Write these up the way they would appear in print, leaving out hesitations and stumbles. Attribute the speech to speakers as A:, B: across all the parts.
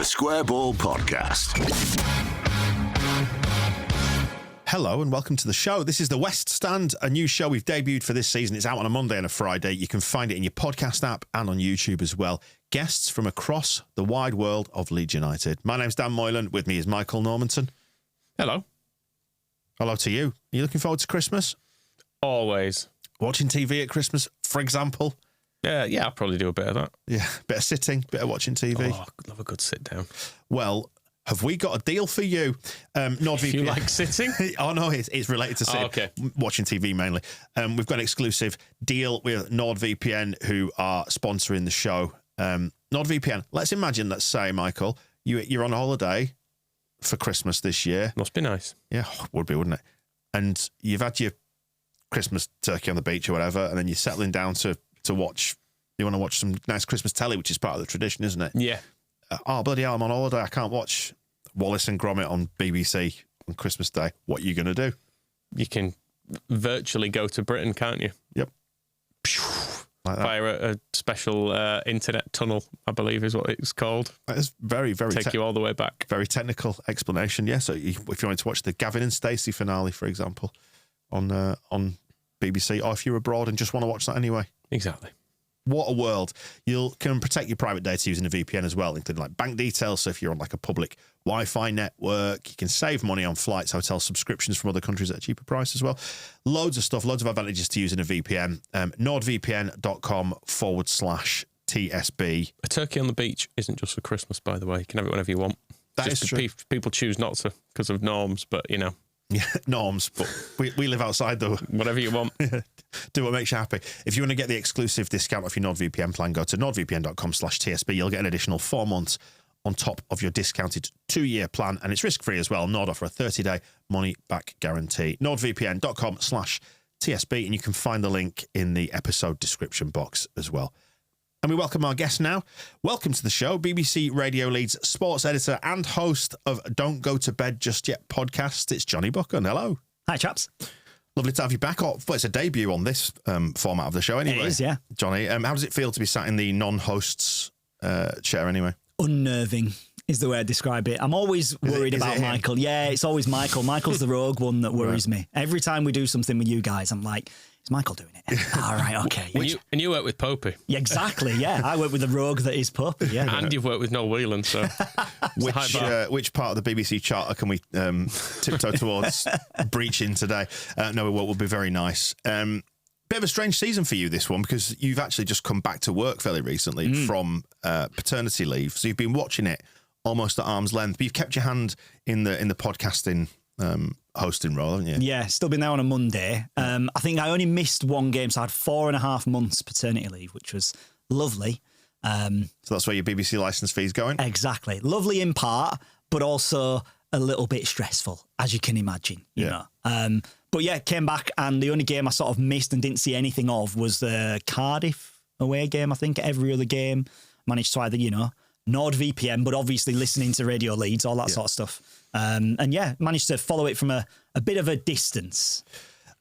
A: The Square Ball Podcast.
B: Hello and welcome to the show. This is The West Stand, a new show we've debuted for this season. It's out on a Monday and a Friday. You can find it in your podcast app and on YouTube as well. Guests from across the wide world of Leeds United. My name's Dan Moylan. With me is Michael Normanton.
C: Hello.
B: Hello to you. Are you looking forward to Christmas?
C: Always.
B: Watching TV at Christmas, for example?
C: Yeah, I'll probably do a bit of that.
B: Yeah, bit of sitting, bit of watching TV.
C: Oh, I love a good sit down.
B: Well, have we got a deal for you? NordVPN.
C: You like sitting?
B: Oh, no, it's related to sitting.
C: Oh, okay.
B: Watching TV mainly. We've got an exclusive deal with NordVPN, who are sponsoring the show. NordVPN, let's say, Michael, you're on a holiday for Christmas this year.
C: Must be nice.
B: Yeah, would be, wouldn't it? And you've had your Christmas turkey on the beach or whatever, and then you're settling down to watch. You want to watch some nice Christmas telly, which is part of the tradition, isn't it?
C: Yeah.
B: Oh, bloody hell, I'm on holiday. I can't watch Wallace and Gromit on BBC on Christmas Day. What are you going to do?
C: You can virtually go to Britain, can't you?
B: Yep. Like that.
C: Via a special internet tunnel, I believe is what it's called.
B: That is very, very...
C: Take you all the way back.
B: Very technical explanation, yeah. So if you wanted to watch the Gavin and Stacey finale, for example, on BBC, or if you're abroad and just want to watch that anyway.
C: Exactly.
B: What a world. You can protect your private data using a VPN as well, including like bank details. So if you're on like a public Wi-Fi network, you can save money on flights, hotel subscriptions from other countries at a cheaper price as well. Loads of stuff, loads of advantages to using a VPN. NordVPN.com/TSB.
C: A turkey on the beach isn't just for Christmas, by the way. You can have it whenever you want.
B: That is true.
C: People choose not to because of norms, but you know.
B: Yeah, norms, but we live outside though.
C: Whatever you want.
B: Do what makes you happy. If you want to get the exclusive discount off your NordVPN plan, go to nordvpn.com/TSB. You'll get an additional 4 months on top of your discounted 2-year plan, and it's risk-free as well. Nord offer a 30-day money-back guarantee. nordvpn.com/TSB, and you can find the link in the episode description box as well. And we welcome our guest now. Welcome to the show, BBC Radio Leeds sports editor and host of Don't Go to Bed Just Yet podcast. It's Jonny Buchan. Hello.
D: Hi, chaps.
B: Lovely to have you back. Well, it's a debut on this format of the show anyway.
D: It is, yeah.
B: Jonny, how does it feel to be sat in the non-host's chair anyway?
D: Unnerving is the way I describe it. I'm always worried about Michael. Yeah, it's always Michael. Michael's the rogue one that worries me. Every time we do something with you guys, I'm like, is Michael doing it? All right, okay.
C: And you work with Popey.
D: Yeah, exactly, yeah. I work with the rogue that is Popey, yeah.
C: And you've worked with Noel Whelan, so...
B: Which part of the BBC charter can we tiptoe towards breaching today? No, it will be very nice. Bit of a strange season for you, this one, because you've actually just come back to work fairly recently from paternity leave. So you've been watching it almost at arm's length, but you've kept your hand in the podcasting hosting role, haven't you?
D: Yeah, still been there on a Monday. I think I only missed one game, so I had 4.5 months paternity leave, which was lovely.
B: So that's where your BBC licence fee's going?
D: Exactly. Lovely in part, but also a little bit stressful, as you can imagine, you know. But yeah, came back, and the only game I sort of missed and didn't see anything of was the Cardiff away game. I think every other game managed to either, NordVPN, but obviously listening to Radio Leeds, all that sort of stuff. And yeah, managed to follow it from a bit of a distance.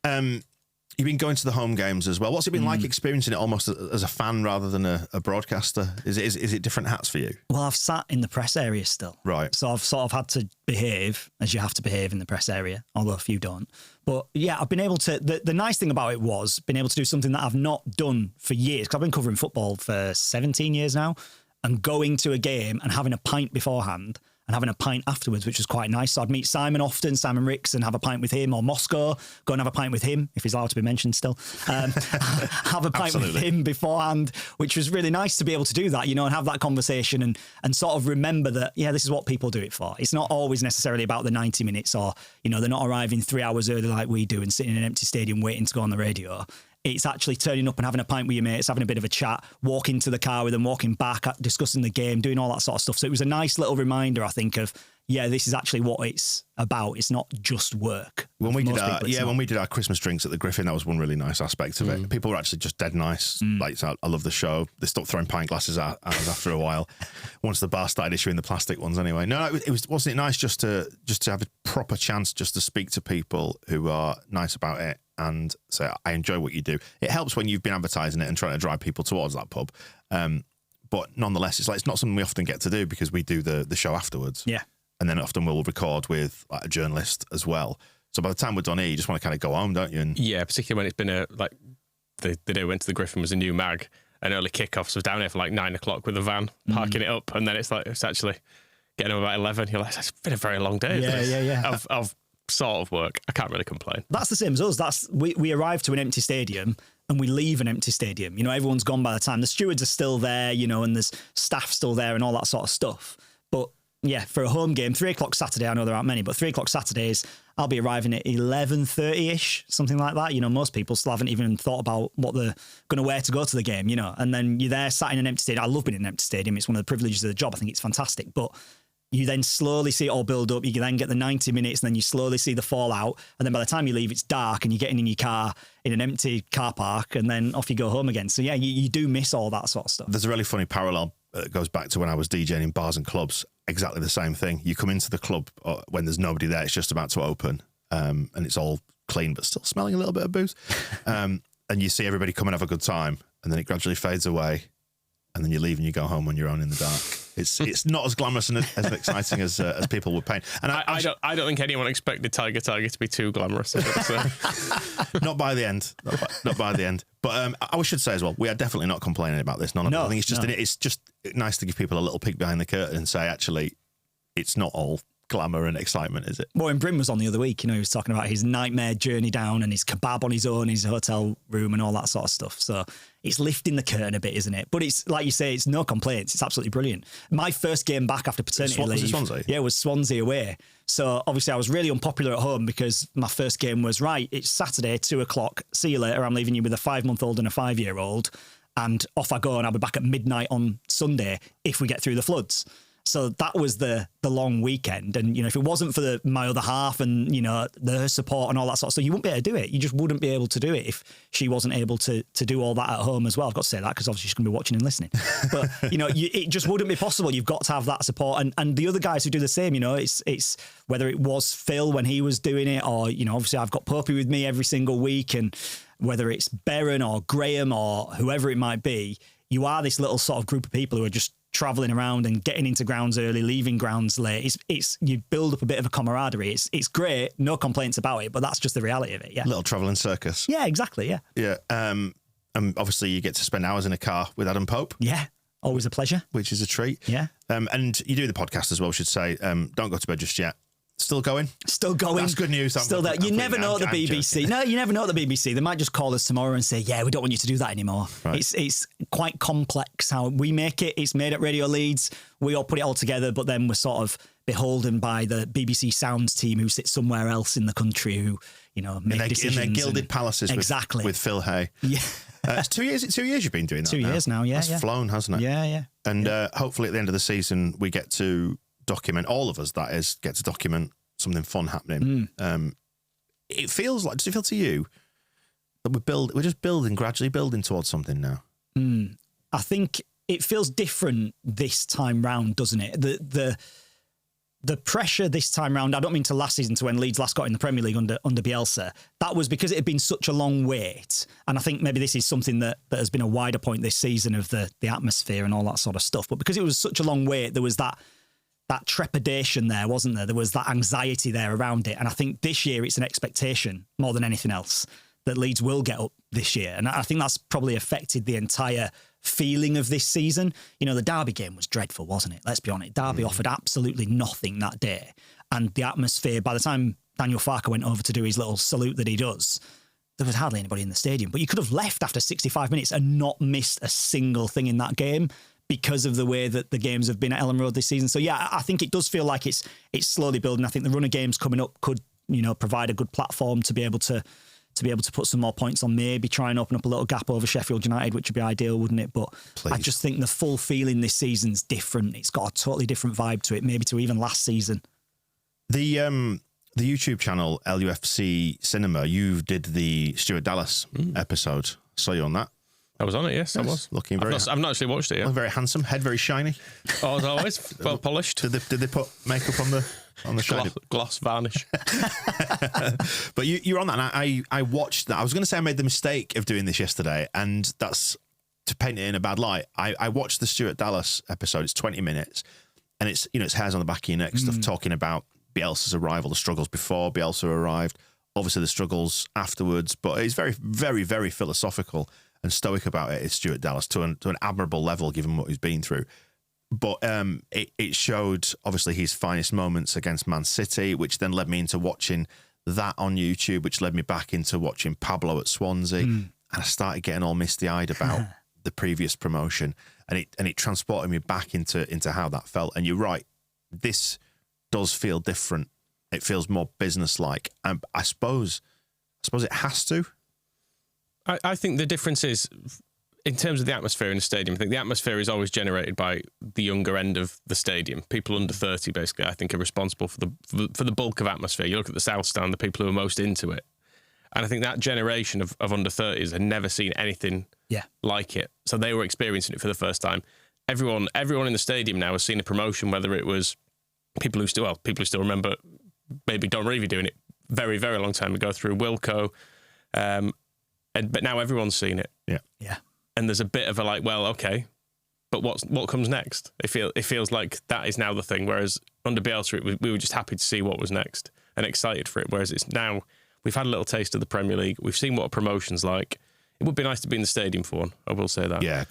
B: You've been going to the home games as well. What's it been like experiencing it almost as a fan rather than a broadcaster? Is it different hats for you?
D: Well, I've sat in the press area still.
B: Right.
D: So I've sort of had to behave as you have to behave in the press area, although a few don't. But yeah, I've been able to... The nice thing about it was being able to do something that I've not done for years, because I've been covering football for 17 years now, and going to a game and having a pint beforehand and having a pint afterwards, which was quite nice. So I'd meet Simon often, Simon Ricks, and have a pint with him, or Moscow, go and have a pint with him, if he's allowed to be mentioned still. Have a pint with him beforehand, which was really nice to be able to do that, and have that conversation and sort of remember that, yeah, this is what people do it for. It's not always necessarily about the 90 minutes or, they're not arriving 3 hours early like we do and sitting in an empty stadium waiting to go on the radio. It's actually turning up and having a pint with your mates, having a bit of a chat, walking to the car with them, walking back, discussing the game, doing all that sort of stuff. So it was a nice little reminder, I think, of, yeah, this is actually what it's about. It's not just work.
B: When we did our Christmas drinks at the Griffin, that was one really nice aspect of it. People were actually just dead nice. Like, I love the show. They stopped throwing pint glasses at us after a while. Once the bar started issuing the plastic ones, anyway. No, wasn't it nice just to have a proper chance just to speak to people who are nice about it and say, I enjoy what you do. It helps when you've been advertising it and trying to drive people towards that pub. But nonetheless, it's not something we often get to do because we do the show afterwards.
D: Yeah.
B: And then often we'll record with a journalist as well. So by the time we're done here, you just want to kind of go home, don't you? And
C: yeah, particularly when it's been the day we went to the Griffin was a new mag, and early kickoffs was down here for 9 o'clock with the van, parking it up, and then it's actually getting home about 11. You're like, it's been a very long day.
D: Yeah.
C: Of sort of work. I can't really complain.
D: That's the same as us. We arrive to an empty stadium and we leave an empty stadium. Everyone's gone by the time. The stewards are still there, and there's staff still there and all that sort of stuff. But yeah, for a home game, 3 o'clock Saturday, I know there aren't many, but 3 o'clock Saturdays, I'll be arriving at 11:30ish, something like that. Most people still haven't even thought about what they're going to wear to go to the game, and then you're there sat in an empty stadium. I love being in an empty stadium. It's one of the privileges of the job. I think it's fantastic. But you then slowly see it all build up. You then get the 90 minutes and then you slowly see the fallout. And then by the time you leave, it's dark and you're getting in your car in an empty car park and then off you go home again. So yeah, you do miss all that sort of stuff.
B: There's a really funny parallel that goes back to when I was DJing in bars and clubs. Exactly the same thing. You come into the club when there's nobody there. It's just about to open and it's all clean but still smelling a little bit of booze. And you see everybody come and have a good time and then it gradually fades away. And then you leave and you go home on your own in the dark. It's not as glamorous and as exciting as people would paint. And
C: I don't think anyone expected Tiger to be too glamorous.
B: Not by the end. Not by the end. But I should say as well, we are definitely not complaining about this. None of it. I think it's just nice to give people a little peek behind the curtain and say, actually, it's not all glamour and excitement, is it?
D: Well, Bryn was on the other week, he was talking about his nightmare journey down and his kebab on his own, his hotel room and all that sort of stuff. So it's lifting the curtain a bit, isn't it? But it's, like you say, it's no complaints. It's absolutely brilliant. My first game back after paternity leave.
B: Was it Swansea?
D: Yeah, it was Swansea away. So obviously I was really unpopular at home because my first game was, right, it's Saturday, 2 o'clock. See you later. I'm leaving you with a 5-month-old and a 5-year-old. And off I go and I'll be back at midnight on Sunday if we get through the floods. So that was the long weekend. And, if it wasn't for my other half and, her support and all that sort of stuff, you wouldn't be able to do it. You just wouldn't be able to do it if she wasn't able to do all that at home as well. I've got to say that because obviously she's going to be watching and listening. But, it just wouldn't be possible. You've got to have that support. And the other guys who do the same, it's whether it was Phil when he was doing it or, obviously I've got Popey with me every single week. And whether it's Berron or Graham or whoever it might be, you are this little sort of group of people who are just travelling around and getting into grounds early, leaving grounds late. It's you build up a bit of a camaraderie. It's great, no complaints about it, but that's just the reality of it. Yeah,
B: little travelling circus.
D: Yeah, exactly. Yeah,
B: yeah. And obviously you get to spend hours in a car with Adam Pope.
D: Yeah, always a pleasure.
B: Which is a treat.
D: Yeah.
B: And you do the podcast as well. We should say. Don't go to bed just yet. Still going?
D: Still going.
B: That's good news.
D: Still there. You never know at the BBC. No, you never know at the BBC. They might just call us tomorrow and say, yeah, we don't want you to do that anymore. Right. It's quite complex how we make it. It's made at Radio Leeds. We all put it all together, but then we're sort of beholden by the BBC Sounds team who sit somewhere else in the country who, make decisions.
B: In their gilded palaces with Phil Hay.
D: Yeah.
B: It's 2 years. 2 years you've been doing that
D: 2 years now, yeah.
B: That's flown, hasn't it?
D: Yeah, yeah.
B: And hopefully at the end of the season, we get to document, all of us, that is, get to document something fun happening. It feels like, does it feel to you that we're just gradually building towards something now?
D: I think it feels different this time round, doesn't it? The pressure this time round, I don't mean to last season, to when Leeds last got in the Premier League under Bielsa, that was because it had been such a long wait. And I think maybe this is something that has been a wider point this season of the atmosphere and all that sort of stuff. But because it was such a long wait, there was that trepidation there, wasn't there? There was that anxiety there around it. And I think this year it's an expectation more than anything else that Leeds will get up this year. And I think that's probably affected the entire feeling of this season. The Derby game was dreadful, wasn't it? Let's be honest. Derby offered absolutely nothing that day. And the atmosphere, by the time Daniel Farke went over to do his little salute that he does, there was hardly anybody in the stadium. But you could have left after 65 minutes and not missed a single thing in that game, because of the way that the games have been at Ellen Road this season. So yeah, I think it does feel like it's slowly building. I think the run of games coming up could, provide a good platform to be able to put some more points on, maybe try and open up a little gap over Sheffield United, which would be ideal, wouldn't it? But please. I just think the full feeling this season's different. It's got a totally different vibe to it, maybe to even last season.
B: The YouTube channel LUFC Cinema, you did the Stuart Dallas episode. Saw you on that.
C: I was on it, yes. I was.
B: Looking very...
C: I've not actually watched it yet.
B: Very handsome, head very shiny.
C: Oh, as always, well polished.
B: Did they put makeup on the shiny?
C: Gloss varnish.
B: But you're on that, and I watched that. I was going to say I made the mistake of doing this yesterday, and that's to paint it in a bad light, I watched the Stuart Dallas episode. It's 20 minutes, and it's it's hairs on the back of your neck stuff talking about Bielsa's arrival, the struggles before Bielsa arrived, obviously the struggles afterwards. But it's very, very, very philosophical and stoic about it. It's Stuart Dallas to an admirable level, given what he's been through. But it showed obviously his finest moments against Man City, which then led me into watching that on YouTube, which led me back into watching Pablo at Swansea, and I started getting all misty-eyed about the previous promotion, and it transported me back into how that felt. And you're right, this does feel different. It feels more business-like, and I suppose it has to.
C: I think the difference is, in terms of the atmosphere in the stadium, I think the atmosphere is always generated by the younger end of the stadium. People under 30, basically, I think, are responsible for the bulk of atmosphere. You look at the South Stand, the people who are most into it. And I think that generation of under 30s had never seen anything like it. So they were experiencing it for the first time. Everyone in the stadium now has seen a promotion, whether it was people who still remember, maybe Don Revie doing it very, very long time ago through Wilco. But now everyone's seen it.
D: Yeah.
C: And there's a bit of a like, well, okay, but what comes next? It feels like that is now the thing. Whereas under Bielsa, we were just happy to see what was next and excited for it. Whereas it's now, we've had a little taste of the Premier League. We've seen what a promotion's like. It would be nice to be in the stadium for one. I will say that.
B: Yeah,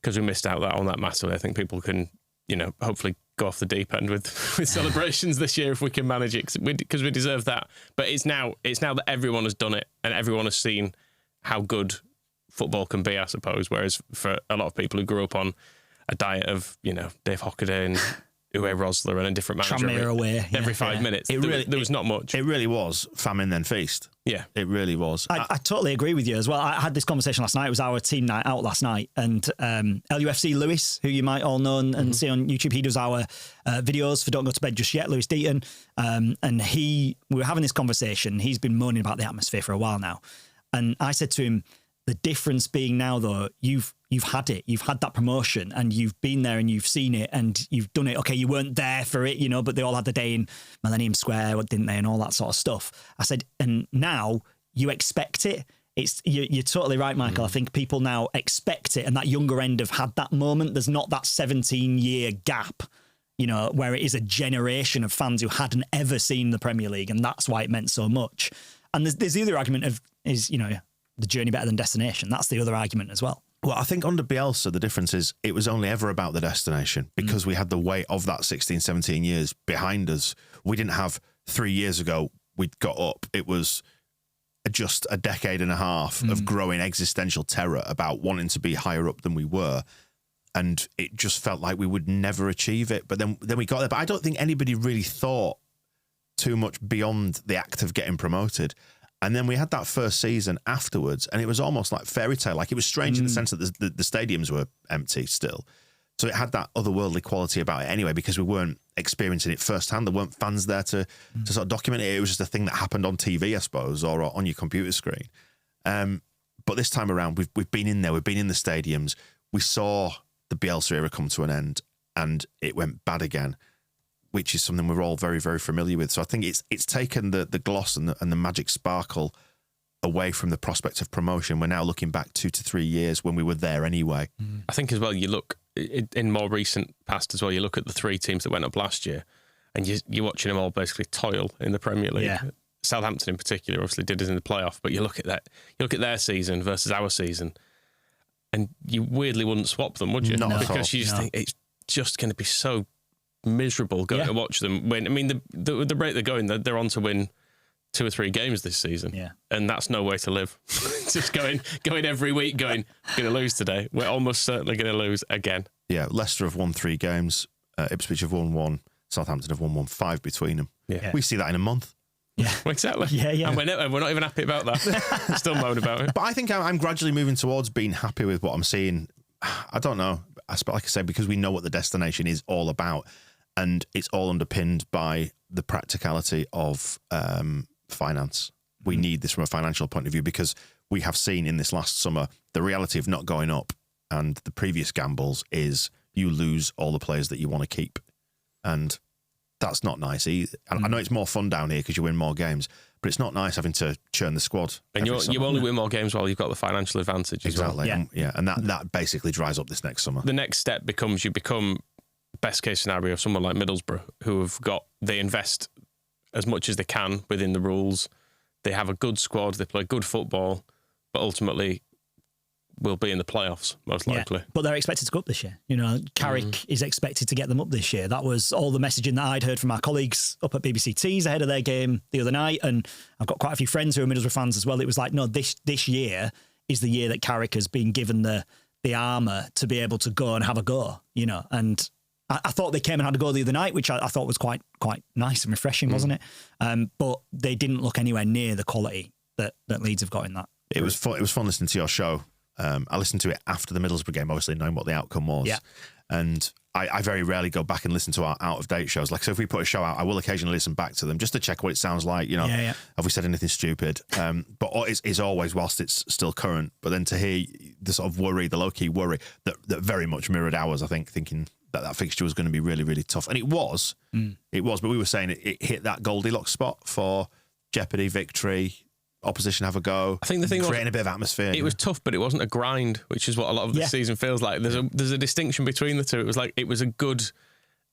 C: because we missed out on that massively. I think people can, hopefully go off the deep end with celebrations this year if we can manage it, because we deserve that. But it's now that everyone has done it and everyone has seen how good football can be, I suppose. Whereas for a lot of people who grew up on a diet of, Dave Hockaday and Uwe Rosler and a different manager every 5 minutes, there was not much.
B: It really was famine then feast.
C: Yeah.
B: It really was.
D: I totally agree with you as well. I had this conversation last night. It was our team night out last night. And LUFC Lewis, who you might all know and see on YouTube, he does our videos for Don't Go to Bed Just Yet, Lewis Deaton. And we were having this conversation. He's been moaning about the atmosphere for a while now. And I said to him, the difference being now, though, you've had it. You've had that promotion and you've been there and you've seen it and you've done it. Okay, you weren't there for it, but they all had the day in Millennium Square, didn't they, and all that sort of stuff. I said, and now you expect it. You're totally right, Michael. I think people now expect it, and that younger end have had that moment. There's not that 17-year gap, where it is a generation of fans who hadn't ever seen the Premier League, and that's why it meant so much. And there's the other argument of, the journey better than destination. That's the other argument as well.
B: Well, I think under Bielsa, the difference is it was only ever about the destination because we had the weight of that 16, 17 years behind us. We didn't have 3 years ago, we'd got up. It was just a decade and a half of growing existential terror about wanting to be higher up than we were. And it just felt like we would never achieve it. But then we got there. But I don't think anybody really thought too much beyond the act of getting promoted. And then we had that first season afterwards, and it was almost like fairy tale. Like, it was strange in the sense that the stadiums were empty still. So it had that otherworldly quality about it anyway, because we weren't experiencing it firsthand. There weren't fans there to sort of document it. It was just a thing that happened on TV, I suppose, or on your computer screen. But this time around, we've been in there. We've been in the stadiums. We saw the Bielsa era come to an end, and it went bad again, which is something we're all very, very familiar with. So I think it's taken the gloss and the magic sparkle away from the prospect of promotion. We're now looking back 2 to 3 years when we were there anyway.
C: I think as well, you look in more recent past as well, you look at the 3 teams that went up last year and you're watching them all basically toil in the Premier League. Yeah. Southampton in particular obviously did it in the playoff, but you look at their season versus our season and you weirdly wouldn't swap them, would you?
B: Not
C: because you just think it's just going to be so miserable going to watch them win. I mean, the rate they're going, they're on to win 2 or 3 games this season, and that's no way to live. Just going every week, going to lose today. We're almost certainly going to lose again.
B: Yeah, Leicester have won 3 games, Ipswich have won 1, Southampton have won 5 between them. Yeah, we see that in a month.
C: Yeah, exactly. Yeah. And we're not even happy about that. Still moan about it.
B: But I think I'm gradually moving towards being happy with what I'm seeing. I don't know. Like I said, because we know what the destination is all about. And it's all underpinned by the practicality of finance. We need this from a financial point of view because we have seen in this last summer the reality of not going up, and the previous gambles is you lose all the players that you want to keep. And that's not nice either. And I know it's more fun down here because you win more games, But it's not nice having to churn the squad.
C: And you only win more games while you've got the financial advantage as well.
B: Exactly. And that basically dries up this next summer.
C: The next step becomes you become best case scenario of someone like Middlesbrough, who they invest as much as they can within the rules. They have a good squad. They play good football, but ultimately will be in the playoffs, most likely.
D: But they're expected to go up this year. Carrick is expected to get them up this year. That was all the messaging that I'd heard from our colleagues up at BBC Tees ahead of their game the other night. And I've got quite a few friends who are Middlesbrough fans as well. It was like, no, this year is the year that Carrick has been given the armour to be able to go and have a go, And I thought they came and had a go the other night, which I thought was quite nice and refreshing, wasn't it? But they didn't look anywhere near the quality that Leeds have got in that.
B: It was fun listening to your show. I listened to it after the Middlesbrough game, obviously knowing what the outcome was. Yeah. And I very rarely go back and listen to our out-of-date shows. Like, so if we put a show out, I will occasionally listen back to them just to check what it sounds like. Have we said anything stupid? But it's always whilst it's still current. But then to hear the sort of worry, the low-key worry that very much mirrored ours, I think, thinking that fixture was going to be really, really tough. And it was. But we were saying it hit that Goldilocks spot for jeopardy, victory, opposition have a go. I think the thing creating a bit of atmosphere.
C: It was tough, but it wasn't a grind, which is what a lot of the season feels like. There's a distinction between the two. It was like it was a good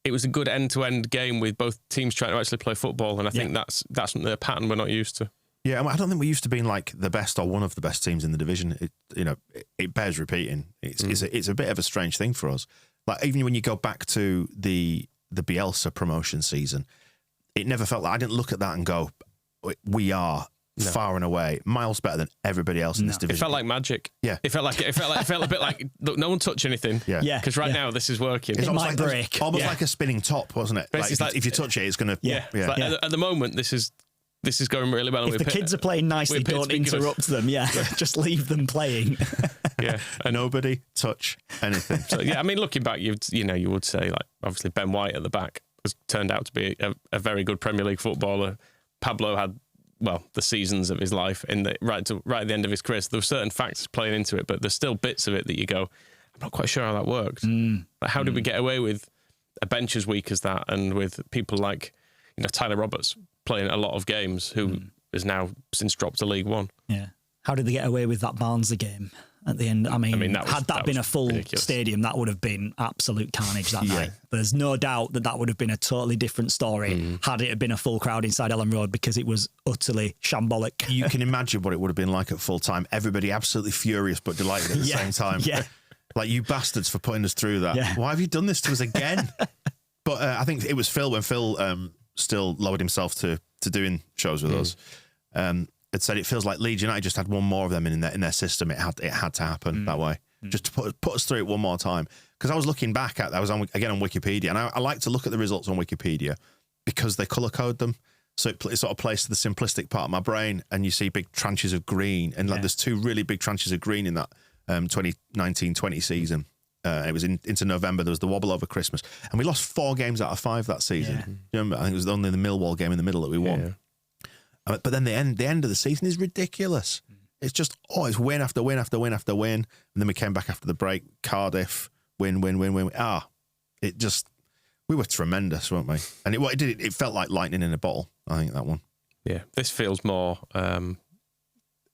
C: end-to-end game with both teams trying to actually play football, and I think that's a pattern we're not used to.
B: Yeah, I don't think we're used to being like the best or one of the best teams in the division. It bears repeating. It's a bit of a strange thing for us. Like even when you go back to the Bielsa promotion season, it never felt like I didn't look at that and go, we are. No. Far and away, miles better than everybody else in this division.
C: It felt like magic.
B: Yeah,
C: it felt a bit like look, no one touch anything.
B: Yeah,
C: because now this is working.
B: It's
D: almost like
B: like a spinning top, wasn't it? Like, if you touch it, it's going to.
C: At the moment, this is going really well.
D: If the kids are playing nicely, don't interrupt them. Yeah, just leave them playing.
B: And nobody touch anything.
C: So I mean, looking back, you would say like obviously Ben White at the back has turned out to be a very good Premier League footballer. Pablo had. Well, the seasons of his life right at the end of his career. So there were certain factors playing into it, but there's still bits of it that you go, I'm not quite sure how that worked. Like, how did we get away with a bench as weak as that, and with people like Tyler Roberts playing a lot of games, who is now since dropped to League One?
D: Yeah. How did they get away with that Barnsley game at the end? I mean had that been a full stadium, that would have been absolute carnage that night. There's no doubt that would have been a totally different story had it been a full crowd inside Ellen Road, because it was utterly shambolic.
B: You can imagine what it would have been like at full time. Everybody absolutely furious but delighted at the same time.
D: Yeah.
B: Like, you bastards for putting us through that. Yeah. Why have you done this to us again? But I think it was Phil, when Phil still lowered himself to doing shows with us. Had said it feels like Leeds United just had one more of them in their system. It had to happen that way, just to put us through it one more time. Because I was looking back I was on Wikipedia, and I like to look at the results on Wikipedia because they colour code them, so it sort of plays to the simplistic part of my brain, and you see big tranches of green, and like there's two really big tranches of green in that 2019-20 season. It was into November. There was the wobble over Christmas, and we lost 4 games out of 5 that season. Do you remember? I think it was only the Millwall game in the middle that we won. Yeah. But then the end of the season is ridiculous. It's just it's win after win after win after win, and then we came back after the break. Cardiff win. We were tremendous, weren't we? And it felt like lightning in a bottle. I think that one.
C: Yeah, this feels more,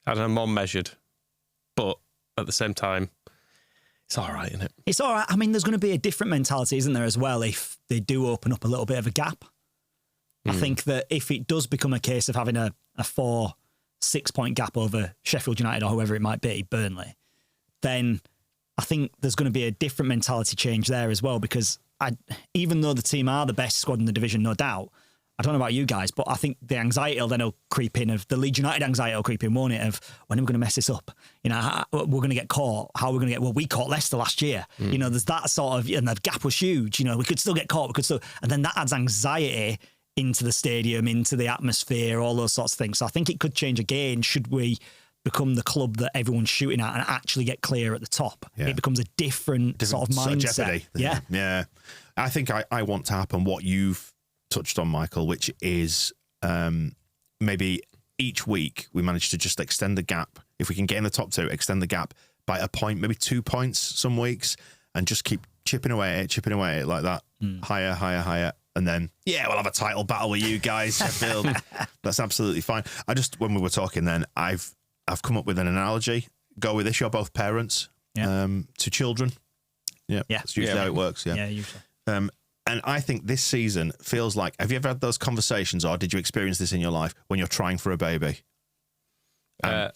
C: more measured, but at the same time, it's all right, isn't it?
D: It's all right. I mean, there's going to be a different mentality, isn't there, as well, if they do open up a little bit of a gap. I think that if it does become a case of having a 4-6 point gap over Sheffield United or whoever it might be, Burnley, then I think there's going to be a different mentality change there as well, because even though the team are the best squad in the division, no doubt, I don't know about you guys, but I think the anxiety will then creep in, of the Leeds United anxiety will creep in, won't it? Of when are we going to mess this up? We're going to get caught. How are we going to get? Well, we caught Leicester last year. There's that sort of, and the gap was huge. We could still get caught. And then that adds anxiety into the stadium, into the atmosphere, all those sorts of things. So I think it could change again should we become the club that everyone's shooting at and actually get clear at the top. Yeah. It becomes a different sort of mindset.
B: Jeopardy. Yeah. I think I want to happen what you've touched on, Michael, which is maybe each week we manage to just extend the gap. If we can get in the top 2, extend the gap by a point, maybe 2 points some weeks, and just keep chipping away at it like that. Higher. and then, yeah, we'll have a title battle with you guys, Sheffield. That's absolutely fine. When we were talking then, I've come up with an analogy. Go with this, you're both parents to children. Yeah. That's usually how it works. Yeah.
D: Yeah, usually.
B: And I think this season feels like, have you ever had those conversations, or did you experience this in your life when you're trying for a baby?
C: Yeah.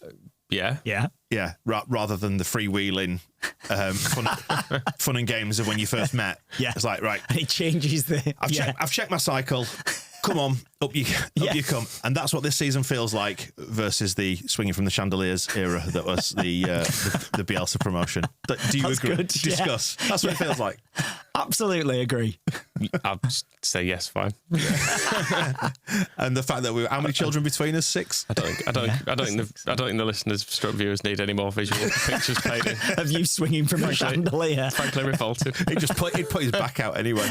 B: Yeah, rather than the freewheeling fun and games of when you first met.
D: Yeah.
B: It's like, right.
D: And it changes the...
B: I've checked my cycle. Come on, up you come. And that's what this season feels like versus the swinging from the chandeliers era that was the Bielsa promotion. Do you agree?
D: Good.
B: Discuss. That's what it feels like.
D: Absolutely agree.
C: I'll just say yes, fine.
B: And the fact that how many children between us? 6?
C: I don't think the listeners, stroke viewers, need any more visual pictures painted.
D: Of you swinging from a chandelier.
C: Frankly, revolted.
B: He'd put his back out anyway.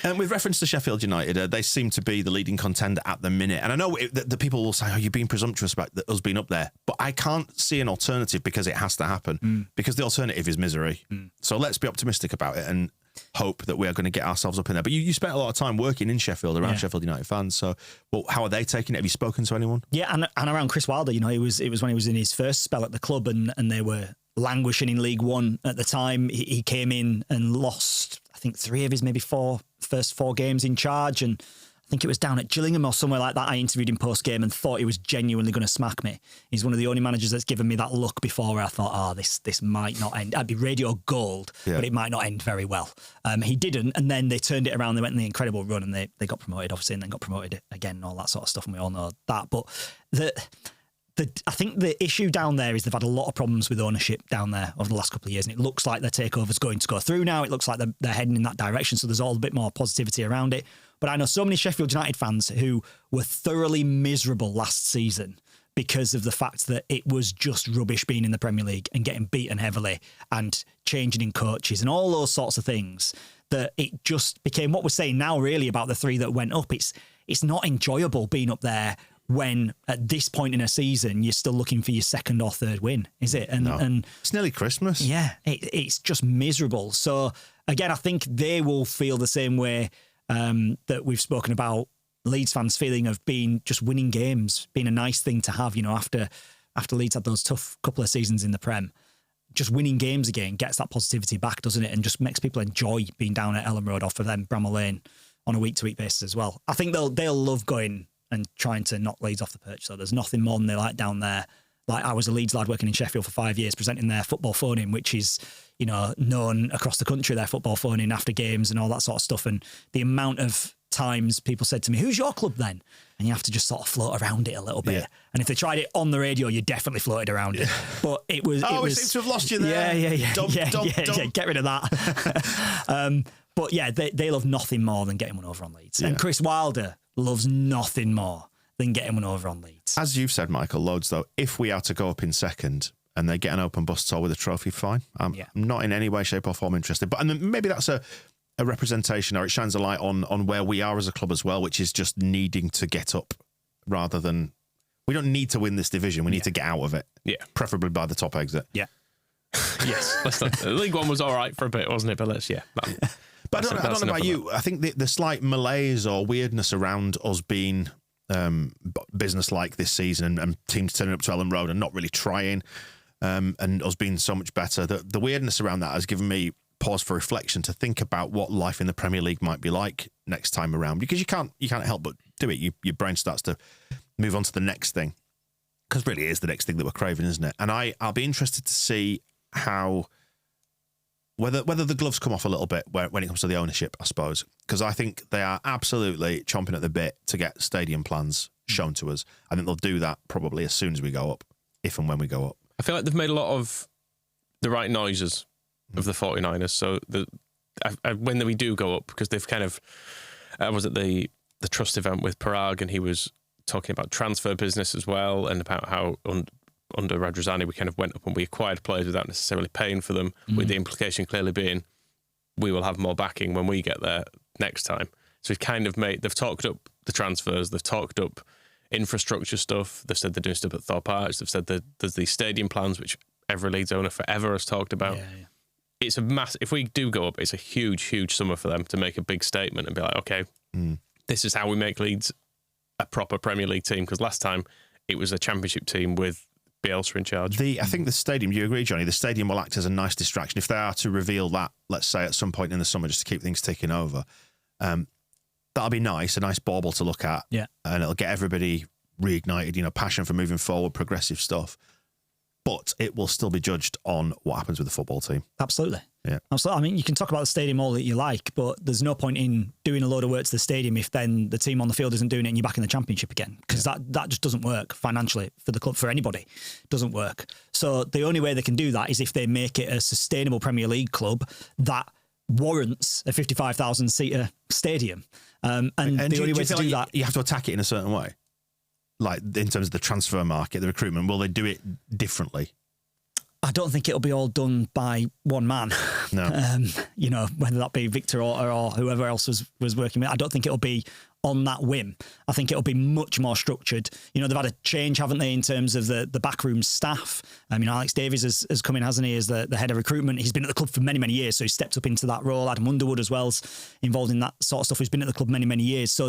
B: And with reference to Sheffield United, they seem to be the leading contender at the minute. And I know the people will say, "Oh, you're being presumptuous about us being up there," but I can't see an alternative because it has to happen. Because the alternative is misery. So let's be optimistic about it and hope that we are going to get ourselves up in there. But you spent a lot of time working in Sheffield around Sheffield United fans. So, well, how are they taking it? Have you spoken to anyone?
D: Yeah, and around Chris Wilder, it was when he was in his first spell at the club, and they were languishing in League One at the time. He came in and lost, I think, 3 of his maybe first 4 games in charge, and I think it was down at Gillingham or somewhere like that. I interviewed him post-game and thought he was genuinely going to smack me. He's one of the only managers that's given me that look before where I thought, this might not end. I'd be radio gold, but it might not end very well. He didn't, and then they turned it around. They went in the incredible run, and they got promoted, obviously, and then got promoted again and all that sort of stuff, and we all know that. But I think the issue down there is they've had a lot of problems with ownership down there over the last couple of years, and it looks like their takeover's going to go through now. It looks like they're heading in that direction, so there's all a bit more positivity around it. But I know so many Sheffield United fans who were thoroughly miserable last season because of the fact that it was just rubbish being in the Premier League and getting beaten heavily and changing in coaches and all those sorts of things, that it just became what we're saying now really about the 3 that went up. It's not enjoyable being up there when at this point in a season you're still looking for your 2nd or 3rd win, is it? And
B: it's nearly Christmas.
D: Yeah, it's just miserable. So again, I think they will feel the same way that we've spoken about Leeds fans feeling of being just winning games, being a nice thing to have, after Leeds had those tough couple of seasons in the Prem. Just winning games again gets that positivity back, doesn't it? And just makes people enjoy being down at Elland Road or for them Bramall Lane on a week-to-week basis as well. I think they'll love going and trying to knock Leeds off the perch. So there's nothing more than they like down there. Like, I was a Leeds lad working in Sheffield for 5 years, presenting their football phone-in, which is, known across the country, their football phone-in after games and all that sort of stuff. And the amount of times people said to me, "Who's your club then?" And you have to just sort of float around it a little bit. Yeah. And if they tried it on the radio, you definitely floated around it. But it was...
B: we seem to have lost you there.
D: Yeah. Get rid of that. But yeah, they love nothing more than getting one over on Leeds. Yeah. And Chris Wilder loves nothing more than getting one over on Leeds.
B: As you've said, Michael, loads though, if we are to go up in 2nd and they get an open bus tour with a trophy, fine. I'm not in any way, shape or form interested. But and maybe that's a representation, or it shines a light on where we are as a club as well, which is just needing to get up rather than... We don't need to win this division. We need to get out of it. Yeah. Preferably by the top exit.
D: Yeah.
C: Yes. League One was all right for a bit, wasn't it? But
B: But I don't know about you. I think the slight malaise or weirdness around us being business-like this season and teams turning up to Elland Road and not really trying, and us being so much better, the weirdness around that has given me pause for reflection to think about what life in the Premier League might be like next time around, because you can't help but do it. Your brain starts to move on to the next thing, because really it is the next thing that we're craving, isn't it? And I'll be interested to see how... Whether the gloves come off a little bit when it comes to the ownership, I suppose, because I think they are absolutely chomping at the bit to get stadium plans shown to us. I think they'll do that probably as soon as we go up, if and when we go up.
C: I feel like they've made a lot of the right noises of the 49ers. So when we do go up, because they've kind of... I was at the trust event with Parag, and he was talking about transfer business as well, and about how... under Radrizzani, we kind of went up and we acquired players without necessarily paying for them, with the implication clearly being we will have more backing when we get there next time. So they've talked up the transfers, they've talked up infrastructure stuff, they've said they're doing stuff at Thorpe Arch, they've said that there's these stadium plans, which every Leeds owner forever has talked about. it's a mass. If we do go up, it's a huge summer for them to make a big statement and be like, okay, this is how we make Leeds a proper Premier League team. Because last time it was a Championship team with Bielsa in charge.
B: I think the stadium, do you agree, Johnny? The stadium will act as a nice distraction. If they are to reveal that, let's say at some point in the summer, just to keep things ticking over, that'll be nice, a nice bauble to look at.
D: Yeah.
B: And it'll get everybody reignited, passion for moving forward, progressive stuff. But it will still be judged on what happens with the football team.
D: Absolutely.
B: Yeah.
D: Absolutely. I mean, you can talk about the stadium all that you like, but there's no point in doing a load of work to the stadium if then the team on the field isn't doing it and you're back in the Championship again. Because that just doesn't work financially for the club, for anybody. It doesn't work. So the only way they can do that is if they make it a sustainable Premier League club that warrants a 55,000-seater stadium. And the only way to do that...
B: You have to attack it in a certain way? Like in terms of the transfer market, the recruitment, will they do it differently?
D: I don't think it'll be all done by one man.
B: No.
D: Whether that be Victor or whoever else was working with. I don't think it'll be on that whim. I think it'll be much more structured. They've had a change, haven't they, in terms of the backroom staff. Alex Davies has come in, hasn't he, as the head of recruitment. He's been at the club for many, many years, so he stepped up into that role. Adam Underwood as well's involved in that sort of stuff. He's been at the club many, many years. So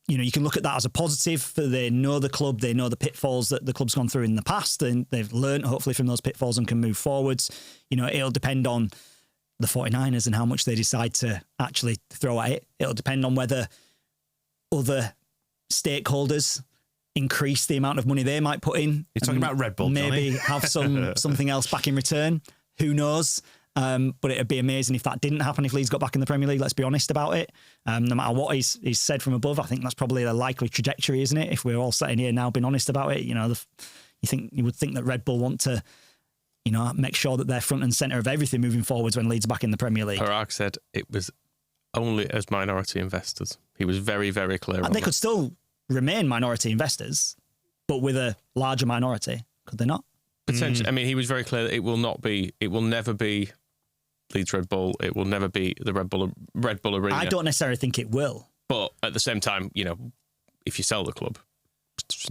D: you can look at that as a positive. They know the club, they know the pitfalls that the club's gone through in the past, and they've learned hopefully from those pitfalls and can move forwards. It'll depend on the 49ers and how much they decide to actually throw at it. It'll depend on whether other stakeholders increase the amount of money they might put in.
B: You're talking about Red Bull,
D: maybe
B: Johnny.
D: Have something else back in return. Who knows? But it'd be amazing if that didn't happen, if Leeds got back in the Premier League. Let's be honest about it. No matter what he's said from above, I think that's probably a likely trajectory, isn't it? If we're all sitting here now being honest about it, you would think that Red Bull want to, make sure that they're front and centre of everything moving forwards when Leeds are back in the Premier League.
C: Parag said it was only as minority investors. He was very, very clear on
D: They could still remain minority investors, but with a larger minority, could they not?
C: Potentially. I mean, he was very clear that it will never be Leeds Red Bull. It will never be the Red Bull Arena.
D: I don't necessarily think it will.
C: But at the same time, if you sell the club, it's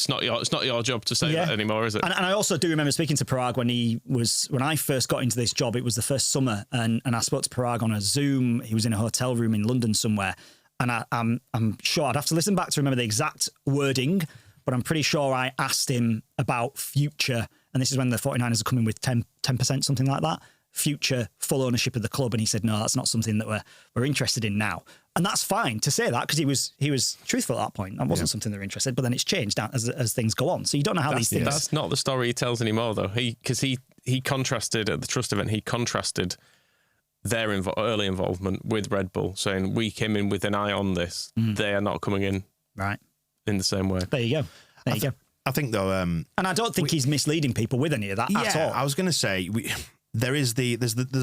C: not your job to say that anymore, is it?
D: And I also do remember speaking to Parag when I first got into this job. It was the first summer, and I spoke to Parag on a Zoom. He was in a hotel room in London somewhere, and I'm sure I'd have to listen back to remember the exact wording, but I'm pretty sure I asked him about future, and this is when the 49ers are coming with 10%, something like that, future full ownership of the club, and he said, no, that's not something that we're interested in now. And that's fine to say that, because he was truthful at that point. That wasn't something they're interested in, but then it's changed as things go on. So you don't know how these things...
C: That's not the story he tells anymore, though. Because he contrasted, at the Trust event, their early involvement with Red Bull, saying we came in with an eye on this. They are not coming in in the same way.
D: There you go.
B: I think, though...
D: and I don't think he's misleading people with any of that at all.
B: I was going to say... There's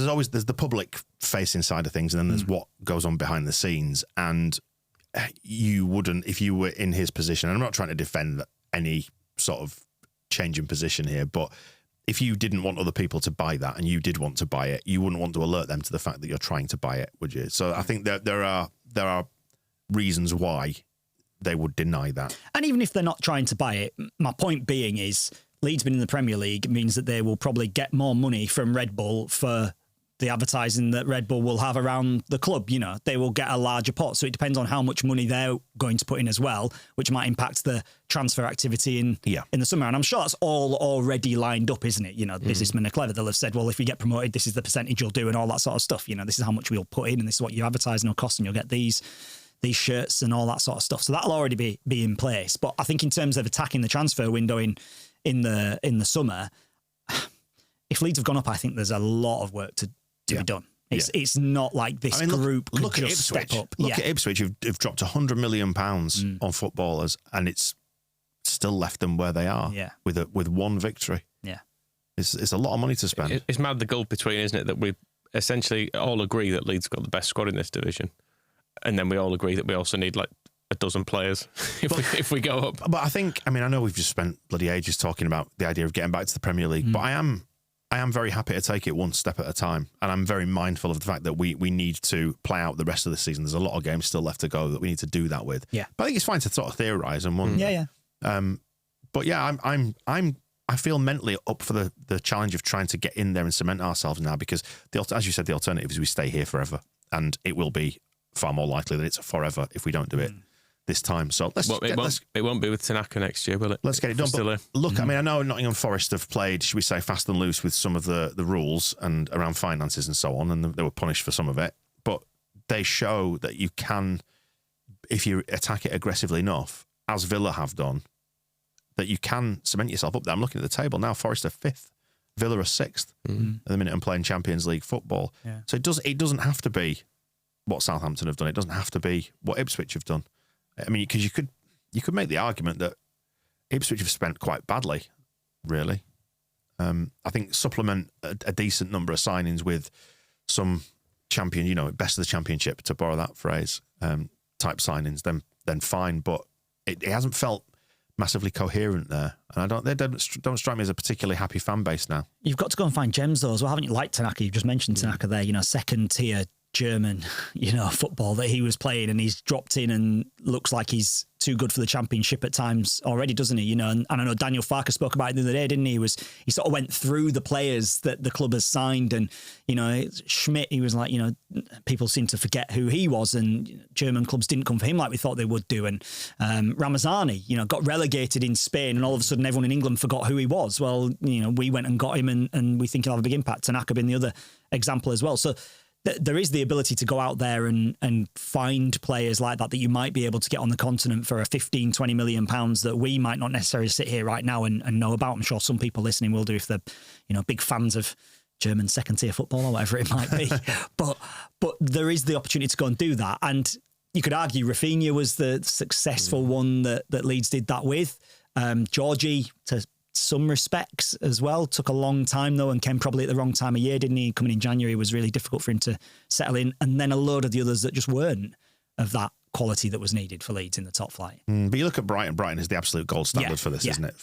B: always the public facing side of things, and then there's what goes on behind the scenes. And you wouldn't, if you were in his position, and I'm not trying to defend any sort of change in position here, but if you didn't want other people to buy that and you did want to buy it, you wouldn't want to alert them to the fact that you're trying to buy it, would you? So I think that there are reasons why they would deny that. And
D: even if they're not trying to buy it, my point being is, Leeds being in the Premier League means that they will probably get more money from Red Bull for the advertising that Red Bull will have around the club. They will get a larger pot. So it depends on how much money they're going to put in as well, which might impact the transfer activity in the summer. And I'm sure that's all already lined up, isn't it? The businessmen are clever. They'll have said, well, if you get promoted, this is the percentage you'll do and all that sort of stuff. This is how much we'll put in and this is what your advertising will cost and you'll get these shirts and all that sort of stuff. So that'll already be in place. But I think in terms of attacking the transfer window in the summer, if Leeds have gone up, I think there's a lot of work to be done. It's not like this group could
B: look
D: just
B: at Ipswich.
D: step up.
B: Look at Ipswich, who've dropped £100 million on footballers, and it's still left them where they are with one victory.
D: Yeah,
B: it's a lot of money to spend.
C: It's mad the gulf between, isn't it, that we essentially all agree that Leeds got the best squad in this division, and then we all agree that we also need like a dozen players if we go up.
B: But I know we've just spent bloody ages talking about the idea of getting back to the Premier League, but I am very happy to take it one step at a time, and I'm very mindful of the fact that we need to play out the rest of the season. There's a lot of games still left to go that we need to do that with.
D: Yeah,
B: but I think it's fine to sort of theorise and wonder.
D: Yeah.
B: But yeah, I'm I feel mentally up for the challenge of trying to get in there and cement ourselves now, because as you said, the alternative is we stay here forever, and it will be far more likely that it's a forever if we don't do it this time. So
C: it won't be with Tanaka next year, will it?
B: Let's get it done. But look, I mean, I know Nottingham Forest have played, should we say, fast and loose with some of the rules and around finances and so on, and they were punished for some of it. But they show that you can, if you attack it aggressively enough, as Villa have done, that you can cement yourself up there. I'm looking at the table now. Forest are 5th, Villa are 6th at the minute, and playing Champions League football. Yeah. So it doesn't have to be what Southampton have done. It doesn't have to be what Ipswich have done. I mean, because you could make the argument that Ipswich have spent quite badly, really. I think supplement a decent number of signings with some champion, best of the championship, to borrow that phrase, type signings, then fine. But it hasn't felt massively coherent there, and they don't strike me as a particularly happy fan base now.
D: You've got to go and find gems though as well, haven't you? Like Tanaka, you've just mentioned Tanaka there. Second tier German, football that he was playing, and he's dropped in and looks like he's too good for the championship at times already, doesn't he? And I know Daniel Farker spoke about it the other day, didn't he? He sort of went through the players that the club has signed, and Schmidt, he was like, people seem to forget who he was, and German clubs didn't come for him like we thought they would do. And Ramazani, got relegated in Spain, and all of a sudden everyone in England forgot who he was. Well, we went and got him, and we think he'll have a big impact. Tanaka being the other example as well. So there is the ability to go out there and find players like that you might be able to get on the continent for a 15, 20 million pounds that we might not necessarily sit here right now and know about. I'm sure some people listening will do if they're, big fans of German second tier football or whatever it might be. but there is the opportunity to go and do that. And you could argue Rafinha was the successful one that Leeds did that with. Georgie, to some respects as well, took a long time though, and came probably at the wrong time of year, didn't he? Coming in January was really difficult for him to settle in, and then a load of the others that just weren't of that quality that was needed for Leeds in the top flight.
B: But you look at Brighton is the absolute gold standard for this, isn't it?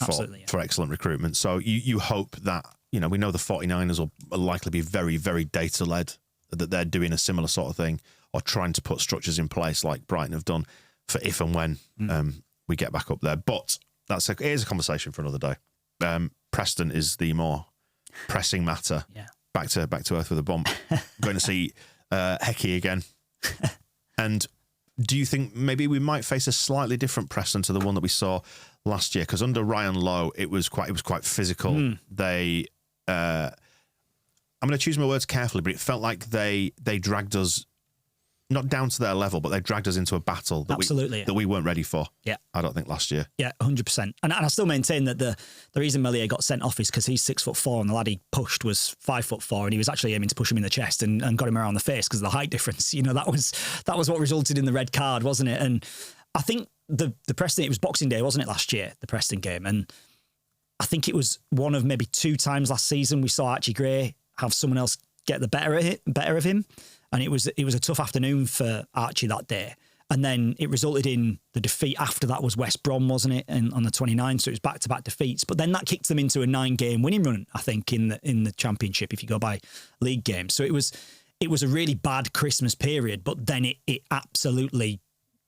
B: For excellent recruitment. So you hope that, we know the 49ers will likely be very, very data led, that they're doing a similar sort of thing, or trying to put structures in place like Brighton have done for if and when we get back up there. But here's a conversation for another day. Preston is the more pressing matter. Yeah. Back to earth with a bump. Going to see Hecky again. And do you think maybe we might face a slightly different Preston to the one that we saw last year? Because under Ryan Lowe, it was quite physical. They, I'm going to choose my words carefully, but it felt like they dragged us not down to their level, but they dragged us into a battle that we weren't ready for. Yeah, I don't think last year. Yeah,
D: 100%. And I still maintain that the reason Meslier got sent off is because he's 6'4", and the lad he pushed was 5'4", and he was actually aiming to push him in the chest and got him around the face because of the height difference. That was what resulted in the red card, wasn't it? And I think the Preston, it was Boxing Day, wasn't it, last year, the Preston game, and I think it was one of maybe 2 times last season we saw Archie Gray have someone else get the better of him. And it was a tough afternoon for Archie that day. And then it resulted in the defeat after that was West Brom, wasn't it? And on the 29th, so it was back-to-back defeats. But then that kicked them into a 9-game winning run, I think, in the Championship, if you go by league games. So it was a really bad Christmas period, but then it absolutely,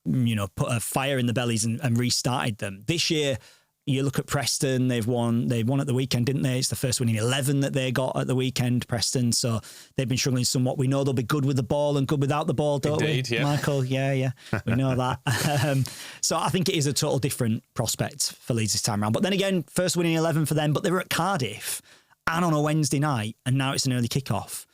D: put a fire in the bellies and restarted them. This year, you look at Preston, they won at the weekend, didn't they? It's the first win in 11 that they got at the weekend, Preston. So they've been struggling somewhat. We know they'll be good with the ball and good without the ball, don't we,
C: yeah.
D: Michael? Yeah. We know that. So I think it is a total different prospect for Leeds this time around. But then again, first win in 11 for them, but they were at Cardiff and on a Wednesday night, and now it's an early kickoff.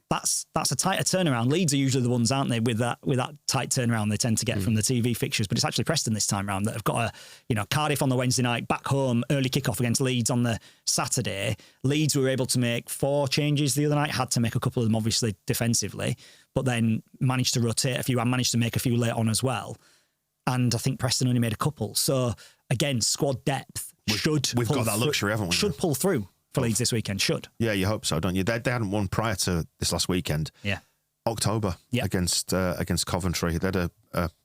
D: That's a tighter turnaround. Leeds are usually the ones, aren't they, with that tight turnaround they tend to get from the TV fixtures. But it's actually Preston this time round that have got Cardiff on the Wednesday night, back home, early kickoff against Leeds on the Saturday. Leeds were able to make 4 changes the other night, had to make a couple of them obviously defensively, but then managed to rotate a few and managed to make a few late on as well. And I think Preston only made a couple. So again, squad depth we've got that luxury, haven't we? Should pull through for Leeds this weekend, should.
B: Yeah, you hope so, don't you? They hadn't won prior to this last weekend.
D: Yeah.
B: October against Coventry. They had a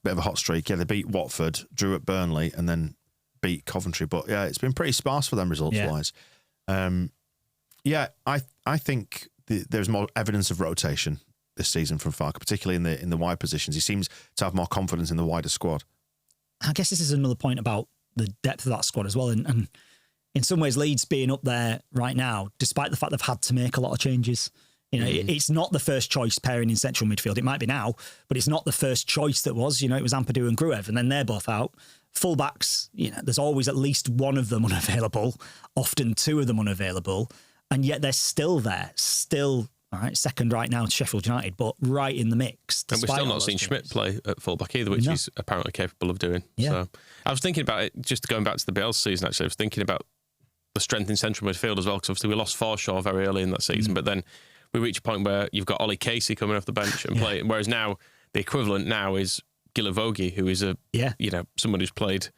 B: bit of a hot streak. Yeah, they beat Watford, drew at Burnley, and then beat Coventry. But yeah, it's been pretty sparse for them results-wise. I think there's more evidence of rotation this season from Farke, particularly in the wide positions. He seems to have more confidence in the wider squad.
D: I guess this is another point about the depth of that squad as well. And in some ways, Leeds being up there right now, despite the fact they've had to make a lot of changes. You know, it's not the first choice pairing in central midfield. It might be now, but it's not the first choice that was. You know, it was Ampadu and Gruev, and then they're both out. Fullbacks, you know, there's always at least one of them unavailable, often two of them unavailable, and yet they're still there, still, all right, second right now to Sheffield United, but right in the mix.
C: And we've still not seen Schmidt play at fullback either, which he's apparently capable of doing.
D: Yeah.
C: So I was thinking about it, just going back to the Bielsa season, actually, I was thinking about the strength in central midfield as well, because obviously we lost Forshaw very early in that season, but then we reach a point where you've got Ollie Casey coming off the bench and playing, whereas now the equivalent now is Gilavogi, who is someone who's played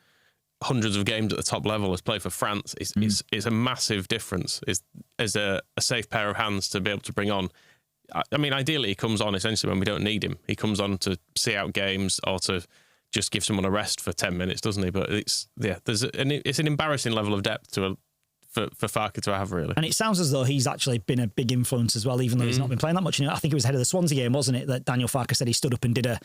C: hundreds of games at the top level, has played for France. It's a massive difference. Is a safe pair of hands to be able to bring on. I mean, ideally he comes on essentially when we don't need him. He comes on to see out games or to just give someone a rest for 10 minutes, doesn't he? But it's an embarrassing level of depth for Farke to have, really.
D: And it sounds as though he's actually been a big influence as well, even though he's not been playing that much. You know, I think it was ahead of the Swansea game, wasn't it, that Daniel Farke said he stood up and did a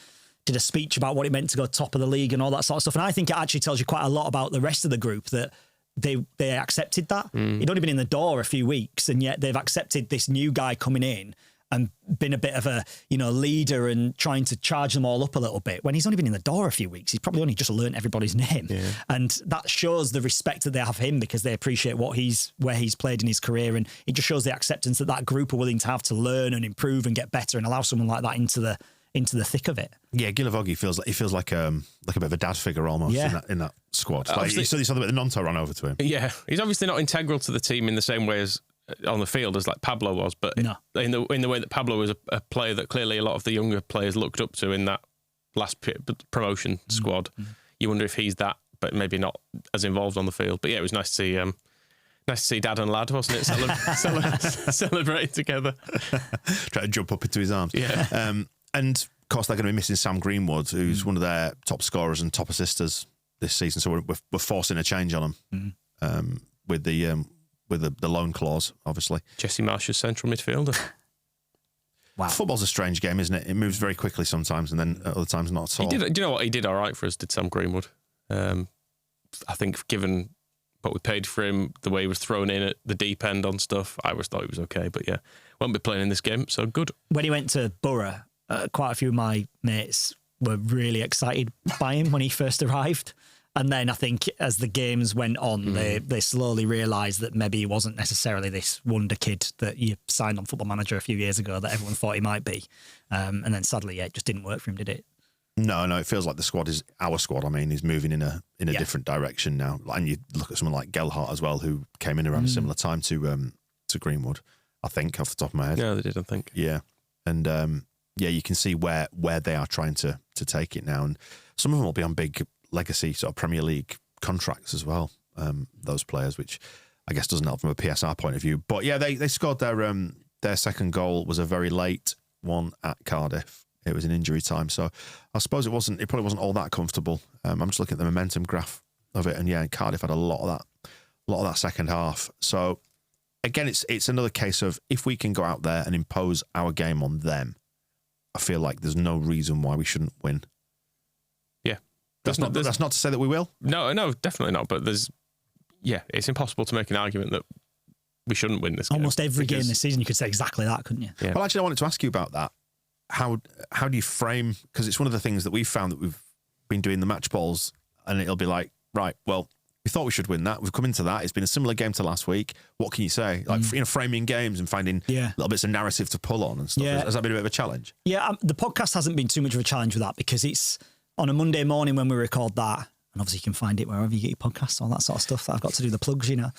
D: speech about what it meant to go top of the league and all that sort of stuff. And I think it actually tells you quite a lot about the rest of the group, that they accepted that. He'd only been in the door a few weeks, and yet they've accepted this new guy coming in and been a bit of a, you know, leader and trying to charge them all up a little bit. When he's only been in the door a few weeks, he's probably only just learned everybody's name. Yeah. And that shows the respect that they have him, because they appreciate where he's played in his career. And it just shows the acceptance that group are willing to have to learn and improve and get better and allow someone like that into the thick of it.
B: Yeah, Gilavogi feels like a bit of a dad figure almost in that squad. Like, you saw the bit the Nonto ran over to him.
C: Yeah, he's obviously not integral to the team in the same way as on the field as like Pablo was, but in the way that Pablo was a player that clearly a lot of the younger players looked up to in that last promotion squad. You wonder if he's that, but maybe not as involved on the field. But yeah, it was nice to see Dad and Lad, wasn't it? Celebrating together.
B: Try to jump up into his arms.
C: Yeah.
B: And of course they're going to be missing Sam Greenwood, who's one of their top scorers and top assisters this season. So we're forcing a change on him with the loan clause, obviously.
C: Jesse Marsh's central midfielder.
B: Wow. Football's a strange game, isn't it? It moves very quickly sometimes, and then at other times not at all.
C: Do you know what? He did all right for us, did Sam Greenwood. I think given what we paid for him, the way he was thrown in at the deep end on stuff, I always thought he was okay. But yeah, won't be playing in this game, so good. When
D: he went to Borough, quite a few of my mates were really excited by him when he first arrived. And then I think as the games went on, they slowly realised that maybe he wasn't necessarily this wonder kid that you signed on Football Manager a few years ago that everyone thought he might be. And then sadly, it just didn't work for him, did it?
B: No, it feels like the squad is our squad. I mean, he's moving in a different direction now. And you look at someone like Gelhardt as well, who came in around a similar time to Greenwood, I think, off the top of my head.
C: Yeah, they did, I think.
B: Yeah. And you can see where they are trying to take it now. And some of them will be on big legacy sort of Premier League contracts as well, those players, which I guess doesn't help from a PSR point of view. But yeah, they scored their second goal was a very late one at Cardiff. It was in injury time, so I suppose it probably wasn't all that comfortable. I'm just looking at the momentum graph of it, and yeah, Cardiff had a lot of that second half. So again, it's another case of if we can go out there and impose our game on them, I feel like there's no reason why we shouldn't win. That's not to say that we will.
C: No, definitely not. But it's impossible to make an argument that we shouldn't win this game.
D: Almost every game this season, you could say exactly that, couldn't you?
B: Yeah. Well, actually, I wanted to ask you about that. How do you frame? Because it's one of the things that we've found that we've been doing the match balls, and it'll be like, right, well, we thought we should win that. We've come into that. It's been a similar game to last week. What can you say? Like, framing games and finding little bits of narrative to pull on and stuff.
D: Yeah.
B: Has that been a bit of a challenge?
D: Yeah, the podcast hasn't been too much of a challenge with that, because it's on a Monday morning when we record that, and obviously you can find it wherever you get your podcasts, all that sort of stuff. I've got to do the plugs, you know.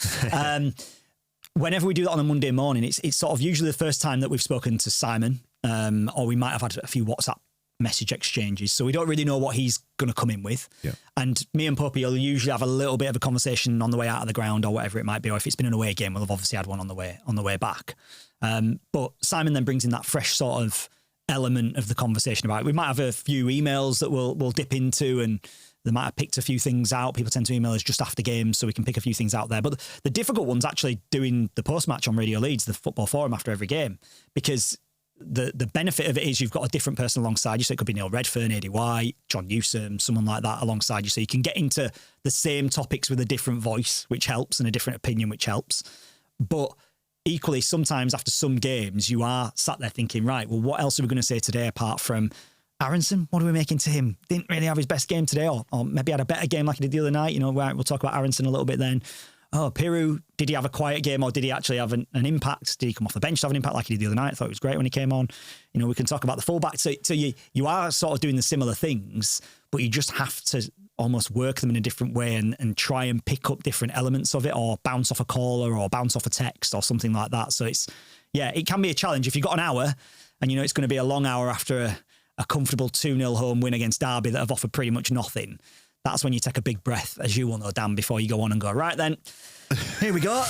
D: Whenever we do that on a Monday morning, it's sort of usually the first time that we've spoken to Simon, or we might have had a few WhatsApp message exchanges. So we don't really know what he's going to come in with. Yeah. And me and Poppy will usually have a little bit of a conversation on the way out of the ground or whatever it might be. Or if it's been an away game, we'll have obviously had one on the way back. But Simon then brings in that fresh sort of element of the conversation about it. We might have a few emails that we'll dip into, and they might have picked a few things out. People tend to email us just after games, so we can pick a few things out there. But the difficult one's actually doing the post-match on Radio Leeds, the football forum after every game, because the benefit of it is you've got a different person alongside you. So it could be Neil Redfern, Eddie White, John Newsom, someone like that alongside you. So you can get into the same topics with a different voice, which helps, and a different opinion, which helps. But equally, sometimes after some games, you are sat there thinking, right, well, what else are we going to say today apart from Aronson? What are we making to him? Didn't really have his best game today, or maybe had a better game like he did the other night. We'll talk about Aronson a little bit then. Oh, Piru, did he have a quiet game, or did he actually have an impact? Did he come off the bench to have an impact like he did the other night? I thought it was great when he came on. We can talk about the fullback. So you are sort of doing the similar things, but you just have to almost work them in a different way and try and pick up different elements of it, or bounce off a caller or bounce off a text or something like that. So it can be a challenge. If you've got an hour and it's going to be a long hour after a comfortable 2-0 home win against Derby that have offered pretty much nothing, that's when you take a big breath, as you will know, Dan, before you go on and go, right then, here we go.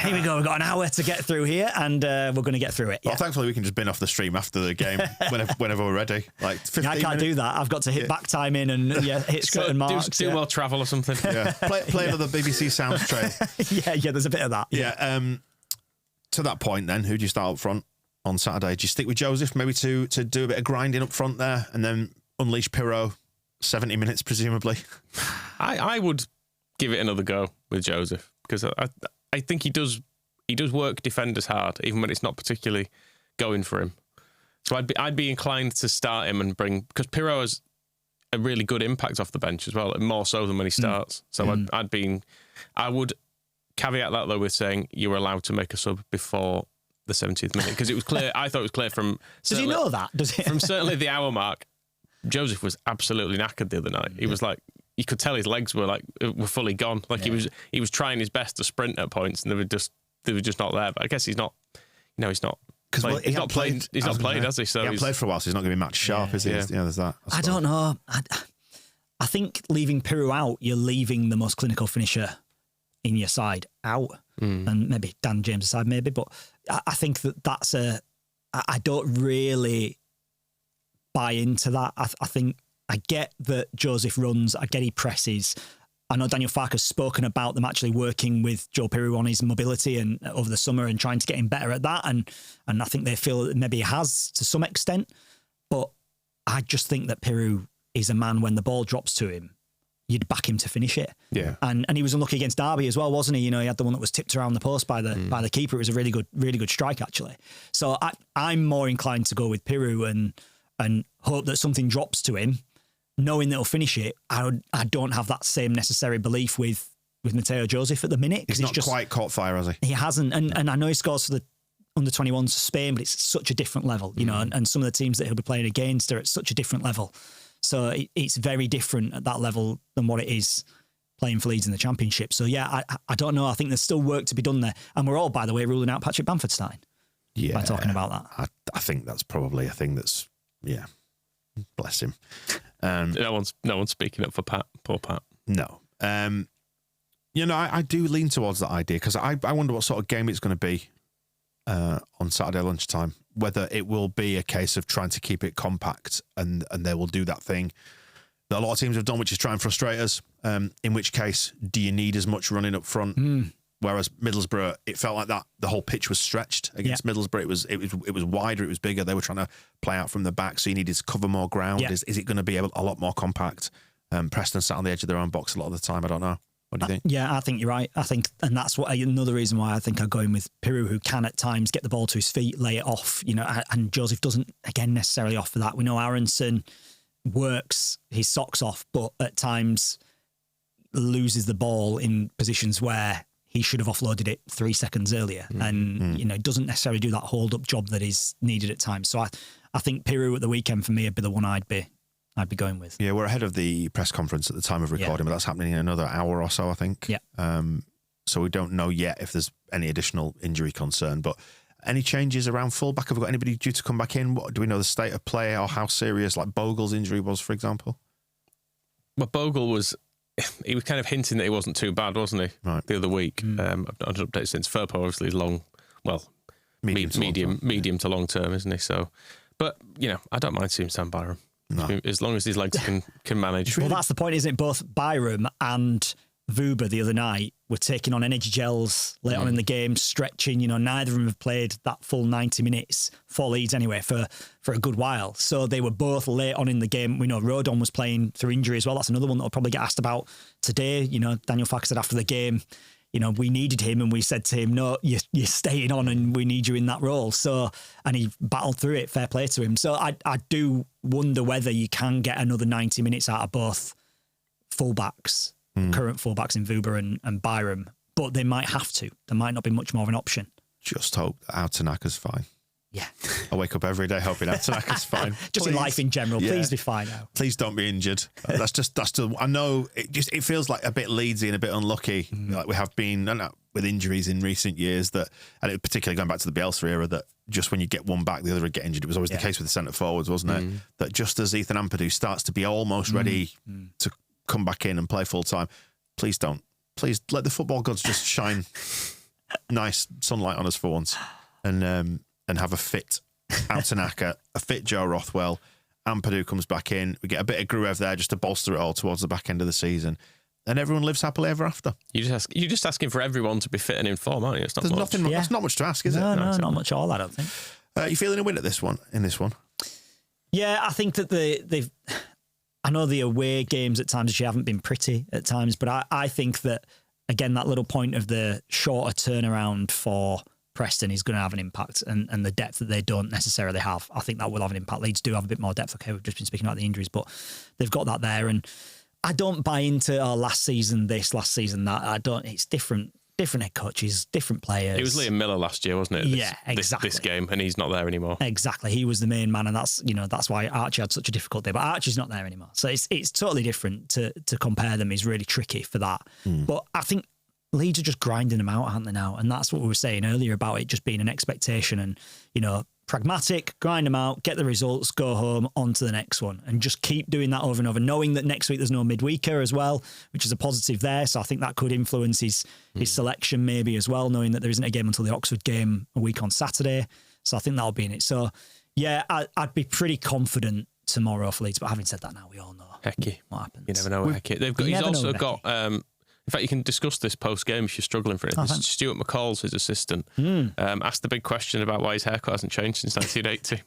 D: Here we go. We've got an hour to get through here, and we're going to get through it.
B: Well, thankfully, we can just bin off the stream after the game whenever we're ready. Like 15
D: I can't do that. I've got to hit back time in and hit certain marks.
C: Do well travel or something.
B: Yeah. Play another BBC Sounds trail.
D: Yeah, there's a bit of that.
B: Yeah. To that point, then, who do you start up front on Saturday? Do you stick with Joseph maybe to do a bit of grinding up front there, and then unleash Pirro 70 minutes, presumably?
C: I would give it another go with Joseph, because I think he does work defenders hard, even when it's not particularly going for him. So I'd be inclined to start him and because Pirro has a really good impact off the bench as well, more so than when he starts. So I would caveat that though with saying you were allowed to make a sub before the 70th minute, because it was clear. I thought it was clear from.
D: Does he know that? Does he?
C: From certainly the hour mark, Joseph was absolutely knackered the other night. He was like, you could tell his legs were fully gone. He was trying his best to sprint at points, and they were just not there. But I guess he's not. He's not.
B: Because
C: he's not played. He's not played, has he? So
B: he hasn't played for a while, so he's not going to be match sharp, is he? Yeah, there's that.
D: I don't know. I think leaving Piru out, you're leaving the most clinical finisher in your side out, and maybe Dan James' side, maybe. But I think that's I don't really buy into that. I think I get that Joseph runs. I get he presses. I know Daniel Farke's spoken about them actually working with Joe Piru on his mobility and over the summer and trying to get him better at that. And I think they feel that maybe he has to some extent. But I just think that Piru is a man, when the ball drops to him, you'd back him to finish it.
B: Yeah.
D: And he was unlucky against Derby as well, wasn't he? He had the one that was tipped around the post by the keeper. It was a really good strike, actually. So I'm more inclined to go with Piru and hope that something drops to him, knowing that he'll finish it. I don't have that same necessary belief with Mateo Joseph at the minute.
B: He's not quite caught fire, has he?
D: He hasn't. And I know he scores for the under-21s for Spain, but it's such a different level, and some of the teams that he'll be playing against are at such a different level. So it's very different at that level than what it is playing for Leeds in the Championship. So yeah, I don't know. I think there's still work to be done there. And we're all, by the way, ruling out Patrick Bamford starting.
B: Yeah.
D: By talking about that.
B: I think that's probably a thing that's, yeah, bless him.
C: No one's speaking up for Pat. Poor Pat.
B: No. I do lean towards that idea, because I wonder what sort of game it's going to be on Saturday lunchtime. Whether it will be a case of trying to keep it compact, and they will do that thing that a lot of teams have done, which is try and frustrate us. In which case, do you need as much running up front? Whereas Middlesbrough, it felt like that the whole pitch was stretched against Middlesbrough. It was wider, it was bigger. They were trying to play out from the back, so you needed to cover more ground. Yeah. Is it going to be a lot more compact? Preston sat on the edge of their own box a lot of the time. I don't know. What do you think?
D: Yeah, I think you're right. I think, and that's another reason why I think I'm going with Piru, who can at times get the ball to his feet, lay it off. And Joseph doesn't again necessarily offer that. We know Aronson works his socks off, but at times loses the ball in positions where he should have offloaded it 3 seconds earlier, and doesn't necessarily do that hold up job that is needed at times. So I think Piru at the weekend for me would be the one I'd be going with.
B: Yeah, we're ahead of the press conference at the time of recording, but that's happening in another hour or so, I think.
D: Yeah.
B: So we don't know yet if there's any additional injury concern, but any changes around fullback? Have we got anybody due to come back in? Do we know the state of play or how serious like Bogle's injury was, for example?
C: Well, Bogle was kind of hinting that he wasn't too bad, wasn't he? Right. The other week. I've not had an update since. Firpo obviously is medium to long term, isn't he? So, but I don't mind seeing Sam Byram. No. As long as his legs can manage.
D: Well, that's the point, isn't it? Both Byram and Vuba the other night were taking on energy gels late on in the game, stretching. Neither of them have played that full 90 minutes for Leeds anyway for a good while. So they were both late on in the game. We know Rodon was playing through injury as well. That's another one that will probably get asked about today. Daniel Farke said after the game, we needed him and we said to him, no, you're staying on and we need you in that role. So, and he battled through it, fair play to him. So I do wonder whether you can get another 90 minutes out of both fullbacks, current fullbacks in Vuba and Byram, but they might have to. There might not be much more of an option.
B: Just hope that Outanaka's fine.
D: Yeah.
B: I wake up every day hoping Outanaka's fine.
D: Just in life in general, please be fine now.
B: Please don't be injured. That's just. I know it feels like a bit Leedsy and a bit unlucky, like we have been with injuries in recent years. That, and it, particularly going back to the Bielsa era, that just when you get one back, the other would get injured. It was always the case with the centre forwards, wasn't it? That just as Ethan Ampadu starts to be almost ready to come back in and play full time, please don't. Please let the football gods just shine nice sunlight on us for once, and have a fit Outanaka, a fit Joe Rothwell. Ampadu comes back in. We get a bit of Gruev there just to bolster it all towards the back end of the season. And everyone lives happily ever after.
C: You're just asking for everyone to be fit and in form, aren't you? It's not
B: There's
C: much.
B: nothing. That's not much to ask, is it?
D: No, not much at all, I don't think.
B: You feeling a win at this one? In this one?
D: Yeah, I think that they've... I know the away games at times actually haven't been pretty at times, but I think that, again, that little point of the shorter turnaround for Preston is going to have an impact, and the depth that they don't necessarily have, I think that will have an impact. Leeds do have a bit more depth. Okay, we've just been speaking about the injuries, but they've got that there, and I don't buy into last season this, last season that. I don't. It's different head coaches, different players.
C: It was Liam Miller last year, wasn't it?
D: Exactly.
C: This game, and he's not there anymore.
D: Exactly, he was the main man, and that's why Archie had such a difficult day. But Archie's not there anymore, so it's totally different to compare them. Is really tricky for that. But I think Leeds are just grinding them out, aren't they now? And that's what we were saying earlier about it just being an expectation and, pragmatic, grind them out, get the results, go home, on to the next one. And just keep doing that over and over, knowing that next week there's no midweeker as well, which is a positive there. So I think that could influence his selection maybe as well, knowing that there isn't a game until the Oxford game a week on Saturday. So I think that'll be in it. So, yeah, I'd be pretty confident tomorrow for Leeds. But having said that now, we all know what happens.
C: You never know with Hecky. He's also got... in fact, you can discuss this post-game if you're struggling for anything. Stuart McCall's his assistant. Asked the big question about why his haircut hasn't changed since 1980.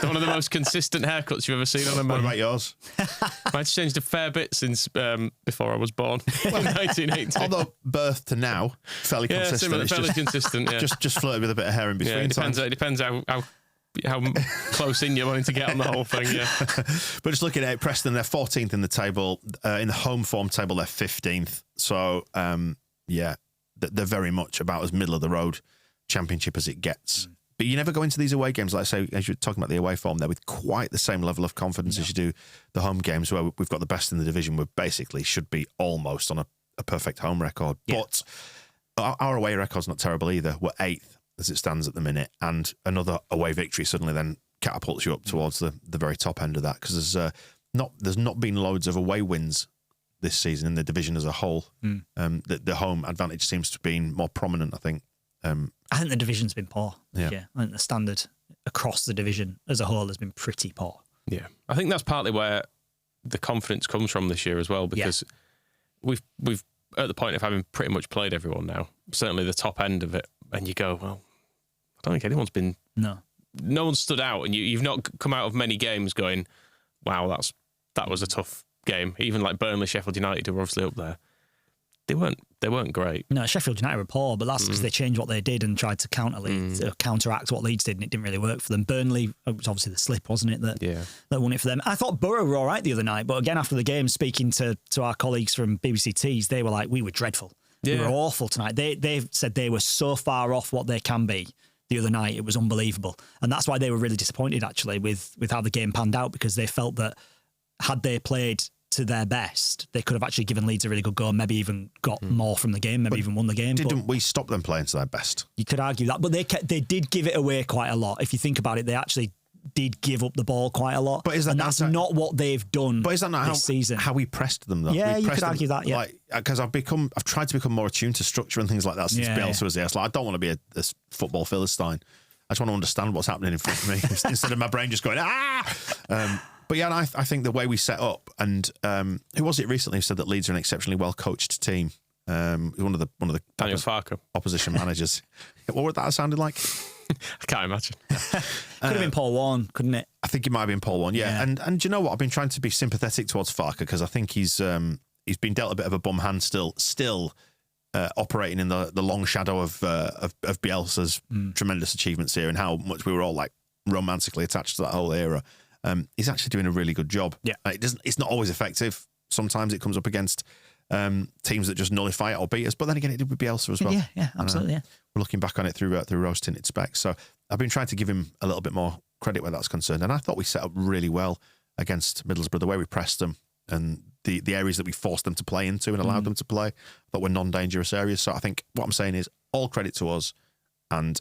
C: One of the most consistent haircuts you've ever seen on a man.
B: What about yours?
C: Mine's changed a fair bit since before I was born in 1980.
B: Although birth to now, fairly consistent.
C: Similar, fairly consistent, yeah.
B: Just flirted with a bit of hair in between.
C: Yeah, it depends how close in you're wanting to get on the whole thing, yeah.
B: But just looking at it, Preston, they're 14th in the table. In the home form table, they're 15th. So, they're very much about as middle of the road championship as it gets. But you never go into these away games, like I say, as you're talking about the away form there, with quite the same level of confidence as you do the home games, where we've got the best in the division. We basically should be almost on a perfect home record. Yeah. But our away record's not terrible either. We're 8th. As it stands at the minute, and another away victory suddenly then catapults you up towards the very top end of that, because there's not been loads of away wins this season in the division as a whole. The home advantage seems to have been more prominent, I think.
D: I think the division's been poor.
B: Yeah.
D: I think the standard across the division as a whole has been pretty poor.
C: Yeah, I think that's partly where the confidence comes from this year as well, because we've at the point of having pretty much played everyone now, certainly the top end of it, and you go, well, I don't think anyone's been... No one's stood out, and you've not come out of many games going, wow, that was a tough game. Even like Burnley, Sheffield United, who were obviously up there, they weren't great.
D: No, Sheffield United were poor, but that's because they changed what they did and tried to counteract what Leeds did, and it didn't really work for them. Burnley, it was obviously the slip, wasn't it, that won it for them. I thought Borough were all right the other night, but again, after the game, speaking to our colleagues from BBC Tees, they were like, we were dreadful. Yeah. We were awful tonight. They said they were so far off what they can be the other night, it was unbelievable. And that's why they were really disappointed, actually, with how the game panned out, because they felt that had they played to their best, they could have actually given Leeds a really good go, maybe even got more from the game, maybe even won the game.
B: Didn't we stop them playing to their best?
D: You could argue that, but they did give it away quite a lot. If you think about it, they actually did give up the ball quite a lot.
B: But
D: that's not what they've done.
B: But is that not
D: this season?
B: How we pressed them, though?
D: Yeah, you could argue that. Yeah,
B: because I've tried to become more attuned to structure and things like that since Bielsa was there. It's like, I don't want to be a football philistine. I just want to understand what's happening in front of me instead of my brain just going, But yeah, and I think the way we set up, and who was it recently who said that Leeds are an exceptionally well coached team? One of the
C: Daniel Farker.
B: opposition managers. What would that have sounded like?
C: I can't imagine.
D: Could have been Paul Warne, couldn't it?
B: I think it might have been Paul Warne. Yeah. And do you know what? I've been trying to be sympathetic towards Farker because I think he's been dealt a bit of a bum hand still operating in the long shadow of Bielsa's tremendous achievements here and how much we were all like romantically attached to that whole era. He's actually doing a really good job.
D: Yeah.
B: It's not always effective. Sometimes it comes up against teams that just nullify it or beat us. But then again, it did with Bielsa as well.
D: Yeah, absolutely.
B: And, we're looking back on it through rose-tinted specs. So I've been trying to give him a little bit more credit where that's concerned. And I thought we set up really well against Middlesbrough, the way we pressed them and the areas that we forced them to play into and allowed them to play that were non-dangerous areas. So I think what I'm saying is all credit to us and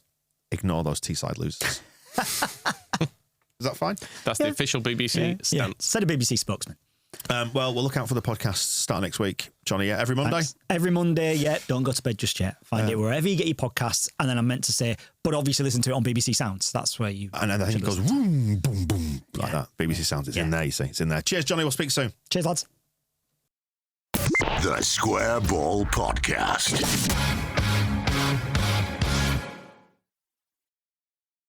B: ignore those Teesside losers. Is that fine?
C: That's the official BBC stance.
D: Yeah. Said a BBC spokesman.
B: Well, we'll look out for the podcast start next week. Johnny, yeah, every Monday?
D: Thanks. Every Monday, yeah. Don't go to bed just yet. Find it wherever you get your podcasts. And then I meant to say, but obviously listen to it on BBC Sounds. That's where you...
B: And then I think it goes boom, boom, boom, like that. BBC Sounds, it's in there, you see. It's in there. Cheers, Johnny. We'll speak soon.
D: Cheers, lads.
A: The Square Ball Podcast.